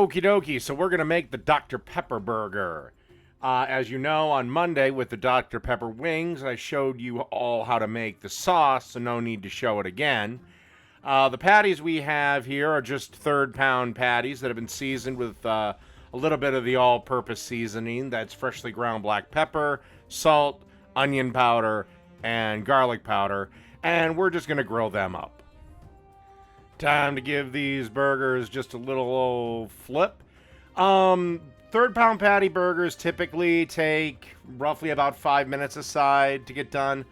Okie dokie, so we're going to make the Dr. Pepper burger. As you know, on Monday with the Dr. Pepper wings, I showed you all how to make the sauce, so no need to show it again. The patties we have here are just third-pound patties that have been seasoned with a little bit of the all-purpose seasoning. That's freshly ground black pepper, salt, onion powder, and garlic powder. And we're just going to grill them up. Time to give these burgers just a little old flip. Third-pound patty burgers typically take roughly about 5 minutes aside to get done.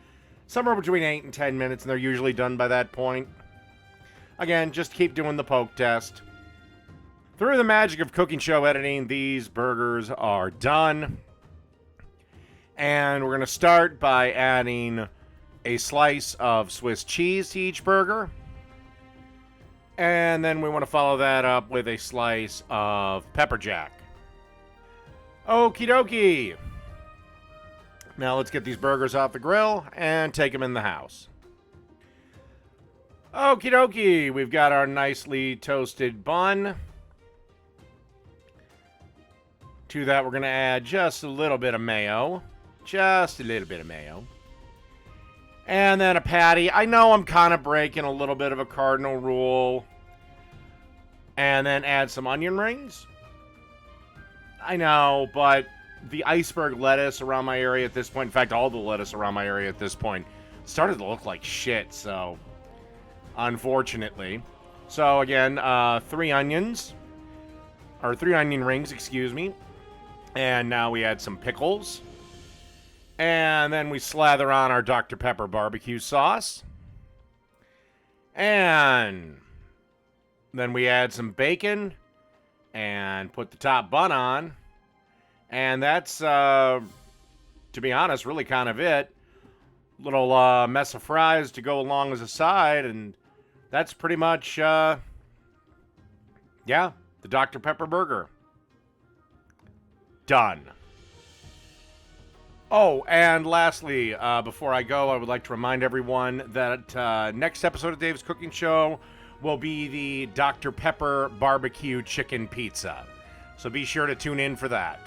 Somewhere between 8 and 10 minutes, and they're usually done by that point. Again, just keep doing the poke test. Through the magic of cooking show editing, these burgers are done. And we're going to start by adding a slice of Swiss cheese to each burger. And then we want to follow that up with a slice of pepper jack. Okie dokie. Now let's get these burgers off the grill and take them in the house. Okie dokie. We've got our nicely toasted bun. To that, we're going to add just a little bit of mayo. Just a little bit of mayo. And then a patty. I know I'm kind of breaking a little bit of a cardinal rule. And then add some onion rings. I know, but the iceberg lettuce around my area at this point, in fact, all the lettuce around my area at this point, started to look like shit, so unfortunately. So again, 3 onions. Or 3 onion rings, excuse me. And now we add some pickles. And then we slather on our Dr. Pepper barbecue sauce. And then we add some bacon and put the top bun on. And that's, to be honest, really kind of it. Little mess of fries to go along as a side. And that's pretty much, the Dr. Pepper burger. Done. Oh, and lastly, before I go, I would like to remind everyone that next episode of Dave's Cooking Show will be the Dr. Pepper barbecue chicken pizza. So be sure to tune in for that.